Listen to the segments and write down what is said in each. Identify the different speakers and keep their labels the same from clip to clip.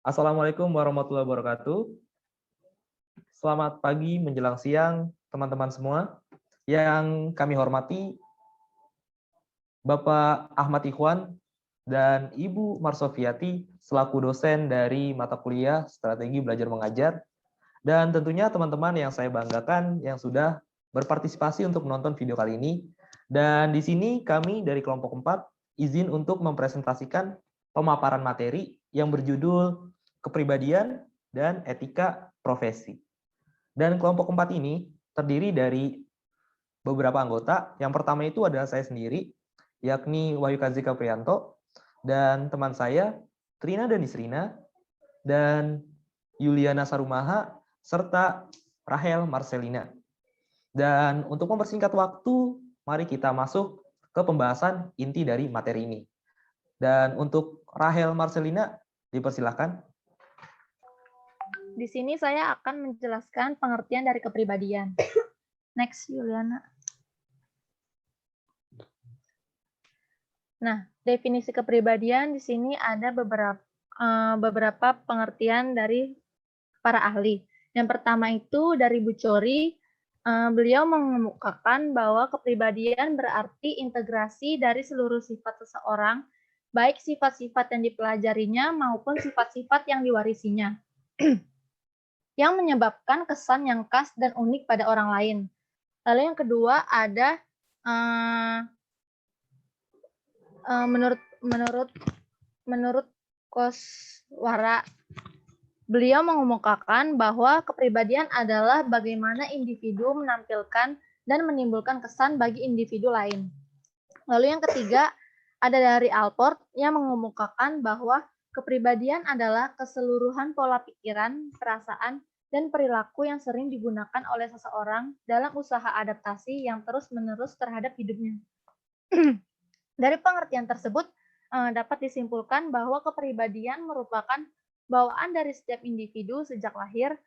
Speaker 1: Assalamualaikum warahmatullahi wabarakatuh. Selamat pagi menjelang siang, teman-teman semua. Yang kami hormati, Bapak Ahmad Ikhwan dan Ibu Marsofiati selaku dosen dari mata kuliah Strategi Belajar Mengajar. Dan tentunya teman-teman yang saya banggakan yang sudah berpartisipasi untuk menonton video kali ini. Dan di sini kami dari kelompok 4 izin untuk mempresentasikan pemaparan materi yang berjudul Kepribadian dan Etika Profesi. Dan kelompok 4 ini terdiri dari beberapa anggota. Yang pertama itu adalah saya sendiri, yakni Wahyu Kazika Priyanto, dan teman saya Trina Danisrina, dan Yuliana Sarumaha, serta Rahel Marcelina. Dan untuk mempersingkat waktu, mari kita masuk ke pembahasan inti dari materi ini. Dan untuk Rahel Marcelina, dipersilakan.
Speaker 2: Di sini saya akan menjelaskan pengertian dari kepribadian. Next, Yuliana. Nah, definisi kepribadian di sini ada beberapa pengertian dari para ahli. Yang pertama itu dari Bucori, beliau mengemukakan bahwa kepribadian berarti integrasi dari seluruh sifat seseorang, baik sifat-sifat yang dipelajarinya maupun sifat-sifat yang diwarisinya, yang menyebabkan kesan yang khas dan unik pada orang lain. Lalu yang kedua ada menurut Koswara, beliau mengemukakan bahwa kepribadian adalah bagaimana individu menampilkan dan menimbulkan kesan bagi individu lain. Lalu yang ketiga ada dari Alport yang mengemukakan bahwa kepribadian adalah keseluruhan pola pikiran, perasaan, dan perilaku yang sering digunakan oleh seseorang dalam usaha adaptasi yang terus-menerus terhadap hidupnya. Dari pengertian tersebut, dapat disimpulkan bahwa kepribadian merupakan bawaan dari setiap individu sejak lahir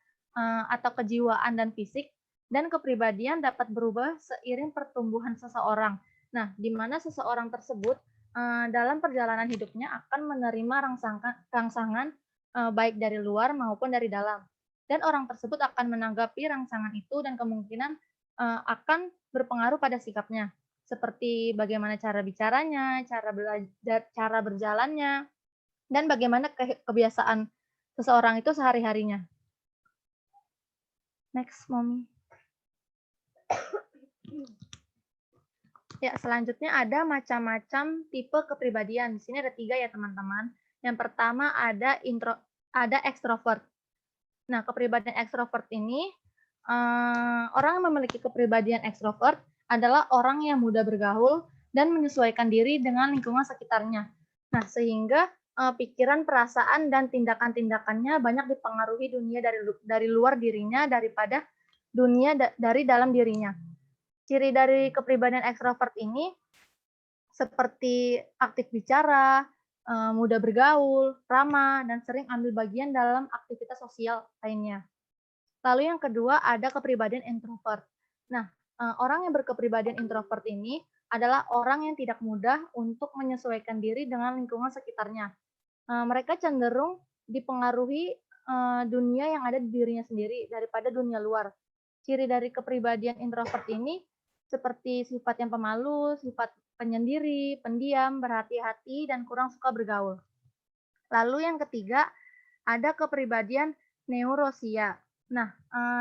Speaker 2: atau kejiwaan dan fisik, dan kepribadian dapat berubah seiring pertumbuhan seseorang. Nah, di mana seseorang tersebut dalam perjalanan hidupnya akan menerima rangsangan baik dari luar maupun dari dalam. Dan orang tersebut akan menanggapi rangsangan itu dan kemungkinan akan berpengaruh pada sikapnya, seperti bagaimana cara bicaranya, cara berjalannya, dan bagaimana kebiasaan seseorang itu sehari-harinya. Next, Mommy. Ya, selanjutnya ada macam-macam tipe kepribadian. Di sini ada 3 ya, teman-teman. Yang pertama ada ekstrovert. Nah, kepribadian ekstrovert ini, orang yang memiliki kepribadian ekstrovert adalah orang yang mudah bergaul dan menyesuaikan diri dengan lingkungan sekitarnya. Nah, sehingga pikiran, perasaan, dan tindakan-tindakannya banyak dipengaruhi dunia dari luar dirinya daripada dunia dari dalam dirinya. Ciri dari kepribadian ekstrovert ini seperti aktif bicara, mudah bergaul, ramah, dan sering ambil bagian dalam aktivitas sosial lainnya. Lalu yang kedua ada kepribadian introvert. Nah, orang yang berkepribadian introvert ini adalah orang yang tidak mudah untuk menyesuaikan diri dengan lingkungan sekitarnya. Mereka cenderung dipengaruhi dunia yang ada di dirinya sendiri daripada dunia luar. Ciri dari kepribadian introvert ini seperti sifat yang pemalu, sifat penyendiri, pendiam, berhati-hati, dan kurang suka bergaul. Lalu yang ketiga ada kepribadian neurosia. Nah,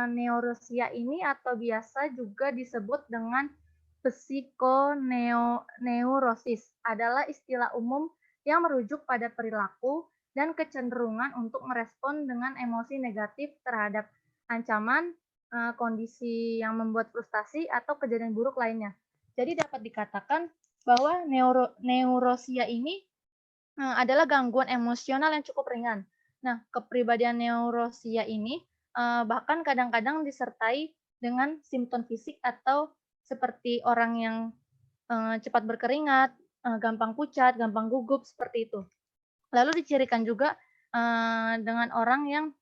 Speaker 2: neurosia ini atau biasa juga disebut dengan psikoneurosis adalah istilah umum yang merujuk pada perilaku dan kecenderungan untuk merespon dengan emosi negatif terhadap ancaman, kondisi yang membuat frustasi atau kejadian buruk lainnya. Jadi dapat dikatakan bahwa neurosia ini adalah gangguan emosional yang cukup ringan. Nah, kepribadian neurosia ini bahkan kadang-kadang disertai dengan simptom fisik atau seperti orang yang cepat berkeringat, gampang pucat, gampang gugup, seperti itu. Lalu dicirikan juga dengan orang yang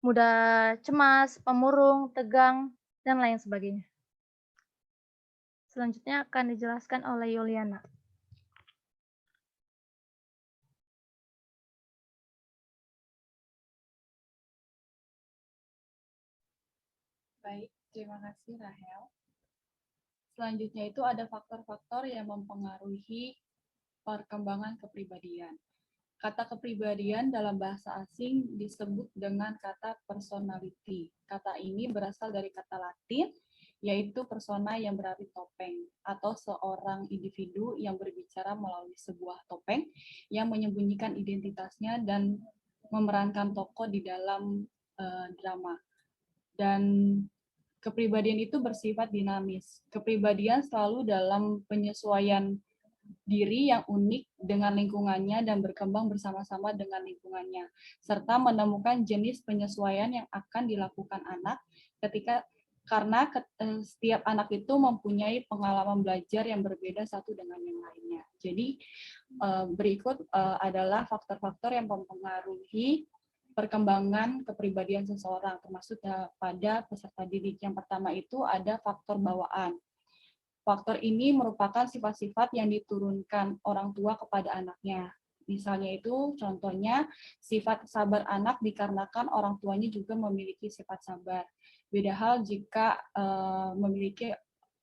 Speaker 2: mudah cemas, pemurung, tegang, dan lain sebagainya. Selanjutnya akan dijelaskan oleh Yuliana.
Speaker 3: Baik, terima kasih Rahel. Selanjutnya itu ada faktor-faktor yang mempengaruhi perkembangan kepribadian. Kata kepribadian dalam bahasa asing disebut dengan kata personality. Kata ini berasal dari kata Latin, yaitu persona yang berarti topeng, atau seorang individu yang berbicara melalui sebuah topeng yang menyembunyikan identitasnya dan memerankan tokoh di dalam drama. Dan kepribadian itu bersifat dinamis. Kepribadian selalu dalam penyesuaian diri yang unik dengan lingkungannya dan berkembang bersama-sama dengan lingkungannya, serta menemukan jenis penyesuaian yang akan dilakukan anak karena setiap anak itu mempunyai pengalaman belajar yang berbeda satu dengan yang lainnya. Jadi berikut adalah faktor-faktor yang mempengaruhi perkembangan kepribadian seseorang, termasuk pada peserta didik. Yang pertama itu ada faktor bawaan. Faktor ini merupakan sifat-sifat yang diturunkan orang tua kepada anaknya. Misalnya itu, contohnya, sifat sabar anak dikarenakan orang tuanya juga memiliki sifat sabar. Beda hal jika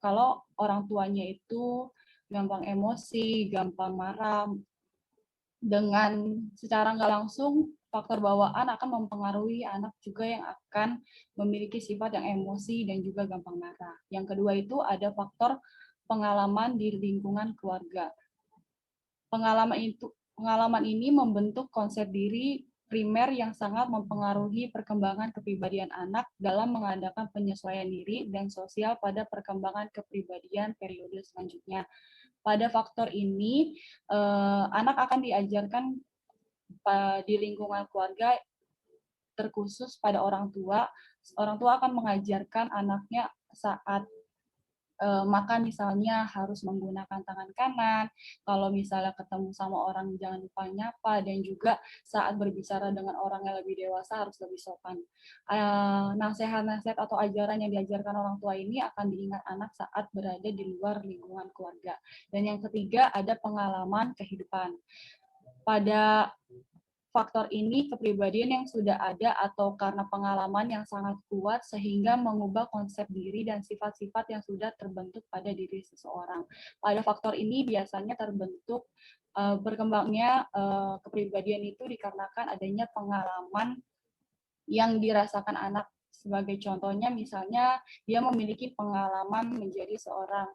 Speaker 3: kalau orang tuanya itu gampang emosi, gampang marah, dengan secara nggak langsung, faktor bawaan akan mempengaruhi anak juga yang akan memiliki sifat yang emosi dan juga gampang marah. Yang kedua itu ada faktor pengalaman di lingkungan keluarga. Pengalaman ini membentuk konsep diri primer yang sangat mempengaruhi perkembangan kepribadian anak dalam mengadakan penyesuaian diri dan sosial pada perkembangan kepribadian periode selanjutnya. Pada faktor ini, anak akan diajarkan di lingkungan keluarga, terkhusus pada orang tua. Orang tua akan mengajarkan anaknya saat makan misalnya harus menggunakan tangan kanan, kalau misalnya ketemu sama orang jangan lupa nyapa, dan juga saat berbicara dengan orang yang lebih dewasa harus lebih sopan. Nasihat-nasihat atau ajaran yang diajarkan orang tua ini akan diingat anak saat berada di luar lingkungan keluarga. Dan yang ketiga ada pengalaman kehidupan. Pada faktor ini, kepribadian yang sudah ada atau karena pengalaman yang sangat kuat sehingga mengubah konsep diri dan sifat-sifat yang sudah terbentuk pada diri seseorang. Pada faktor ini biasanya terbentuk berkembangnya kepribadian itu dikarenakan adanya pengalaman yang dirasakan anak. Sebagai contohnya, misalnya dia memiliki pengalaman menjadi seorang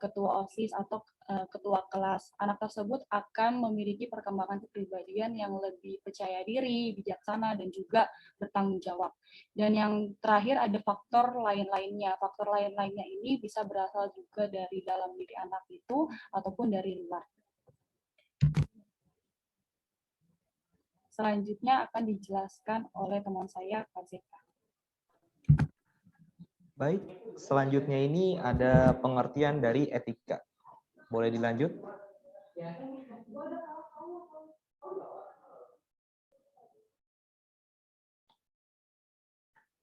Speaker 3: ketua OSIS atau ketua kelas. Anak tersebut akan memiliki perkembangan kepribadian yang lebih percaya diri, bijaksana, dan juga bertanggung jawab. Dan yang terakhir ada faktor lain-lainnya. Faktor lain-lainnya ini bisa berasal juga dari dalam diri anak itu ataupun dari luar. Selanjutnya akan dijelaskan oleh teman saya, Kak Zeka.
Speaker 1: Baik, selanjutnya ini ada pengertian dari etika. Boleh dilanjut?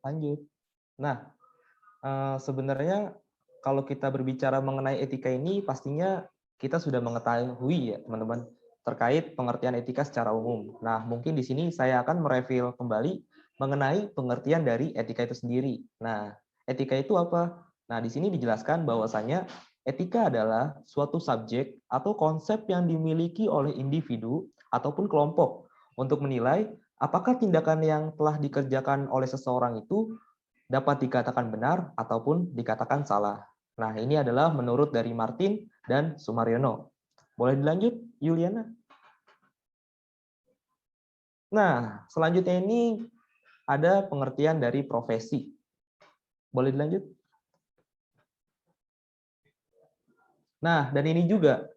Speaker 1: Lanjut. Nah, sebenarnya kalau kita berbicara mengenai etika ini, pastinya kita sudah mengetahui ya teman-teman terkait pengertian etika secara umum. Nah, mungkin di sini saya akan mereview kembali mengenai pengertian dari etika itu sendiri. Nah, etika itu apa? Nah, di sini dijelaskan bahwasanya etika adalah suatu subjek atau konsep yang dimiliki oleh individu ataupun kelompok untuk menilai apakah tindakan yang telah dikerjakan oleh seseorang itu dapat dikatakan benar ataupun dikatakan salah. Nah, ini adalah menurut dari Martin dan Sumaryono. Boleh dilanjut, Yuliana? Nah, selanjutnya ini ada pengertian dari profesi. Boleh dilanjut? Nah, dan ini juga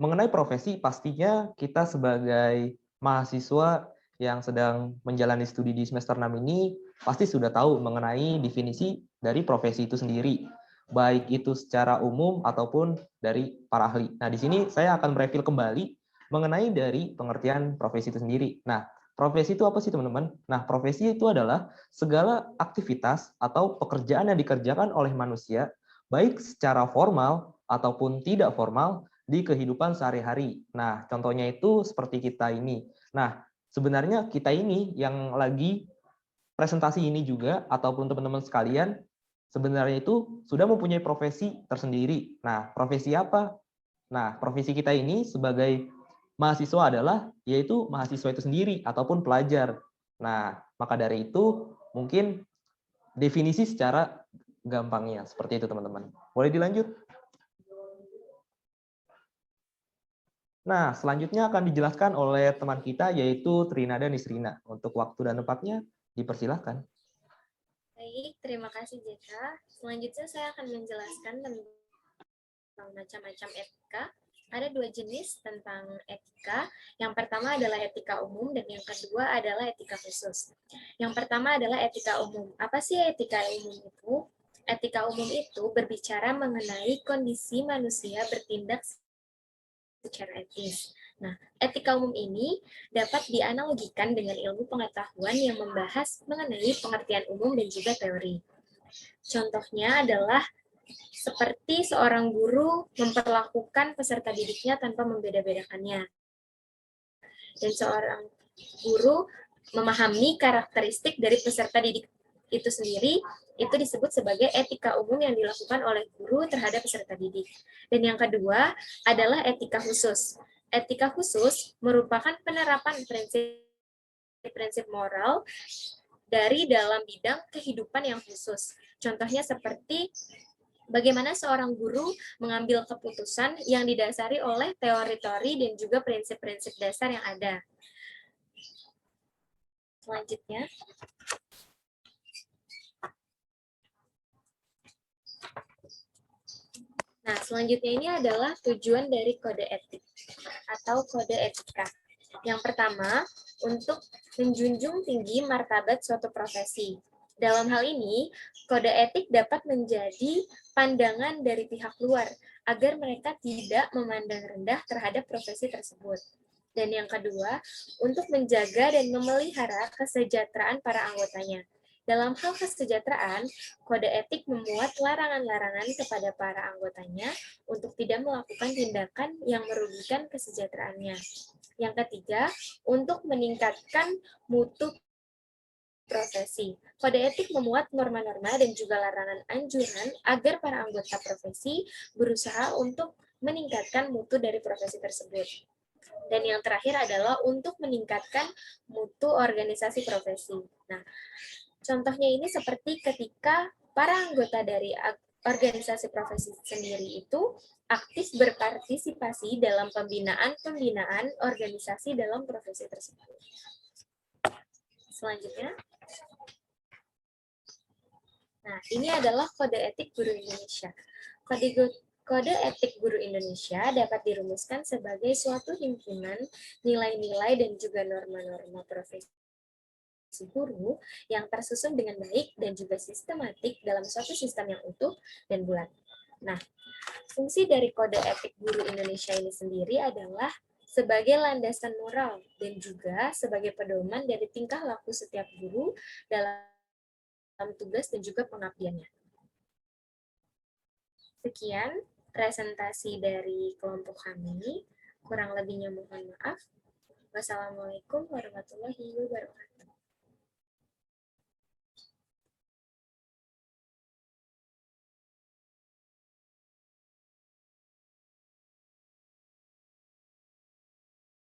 Speaker 1: mengenai profesi, pastinya kita sebagai mahasiswa yang sedang menjalani studi di semester 6 ini pasti sudah tahu mengenai definisi dari profesi itu sendiri, baik itu secara umum ataupun dari para ahli. Nah, di sini saya akan mereview kembali mengenai dari pengertian profesi itu sendiri. Nah, profesi itu apa sih, teman-teman? Nah, profesi itu adalah segala aktivitas atau pekerjaan yang dikerjakan oleh manusia, baik secara formal ataupun tidak formal, di kehidupan sehari-hari. Nah, contohnya itu seperti kita ini. Nah, sebenarnya kita ini yang lagi presentasi ini juga ataupun teman-teman sekalian sebenarnya itu sudah mempunyai profesi tersendiri. Nah, profesi apa? Nah, profesi kita ini sebagai mahasiswa adalah yaitu mahasiswa itu sendiri ataupun pelajar. Nah, maka dari itu mungkin definisi secara gampangnya seperti itu, teman-teman. Boleh dilanjut? Nah, selanjutnya akan dijelaskan oleh teman kita yaitu Trinada Nisrina. Untuk waktu dan tempatnya dipersilahkan.
Speaker 4: Baik, terima kasih Jeka. Selanjutnya saya akan menjelaskan tentang macam-macam etika. Ada 2 jenis tentang etika. Yang pertama adalah etika umum dan yang kedua adalah etika khusus. Yang pertama adalah etika umum. Apa sih etika umum itu? Etika umum itu berbicara mengenai kondisi manusia bertindak secara etis. Nah, etika umum ini dapat dianalogikan dengan ilmu pengetahuan yang membahas mengenai pengertian umum dan juga teori. Contohnya adalah seperti seorang guru memperlakukan peserta didiknya tanpa membeda-bedakannya. Dan seorang guru memahami karakteristik dari peserta didik itu sendiri, itu disebut sebagai etika umum yang dilakukan oleh guru terhadap peserta didik. Dan yang kedua adalah etika khusus. Etika khusus merupakan penerapan prinsip moral dari dalam bidang kehidupan yang khusus. Contohnya seperti bagaimana seorang guru mengambil keputusan yang didasari oleh teori-teori dan juga prinsip-prinsip dasar yang ada. Selanjutnya, nah, selanjutnya ini adalah tujuan dari kode etik atau kode etika. Yang pertama, untuk menjunjung tinggi martabat suatu profesi. Dalam hal ini, kode etik dapat menjadi pandangan dari pihak luar agar mereka tidak memandang rendah terhadap profesi tersebut. Dan yang kedua, untuk menjaga dan memelihara kesejahteraan para anggotanya. Dalam hal kesejahteraan, kode etik memuat larangan-larangan kepada para anggotanya untuk tidak melakukan tindakan yang merugikan kesejahteraannya. Yang ketiga, untuk meningkatkan mutu profesi. Kode etik memuat norma-norma dan juga larangan anjuran agar para anggota profesi berusaha untuk meningkatkan mutu dari profesi tersebut. Dan yang terakhir adalah untuk meningkatkan mutu organisasi profesi. Nah, contohnya ini seperti ketika para anggota dari organisasi profesi sendiri itu aktif berpartisipasi dalam pembinaan organisasi dalam profesi tersebut. Selanjutnya, nah ini adalah kode etik guru Indonesia. Kode etik guru Indonesia dapat dirumuskan sebagai suatu himpunan nilai-nilai dan juga norma-norma profesi guru yang tersusun dengan baik dan juga sistematik dalam suatu sistem yang utuh dan bulat. Nah, fungsi dari kode etik guru Indonesia ini sendiri adalah sebagai landasan moral dan juga sebagai pedoman dari tingkah laku setiap guru dalam tugas dan juga pengabdiannya. Sekian presentasi dari kelompok kami. Kurang lebihnya mohon maaf. Wassalamualaikum warahmatullahi wabarakatuh.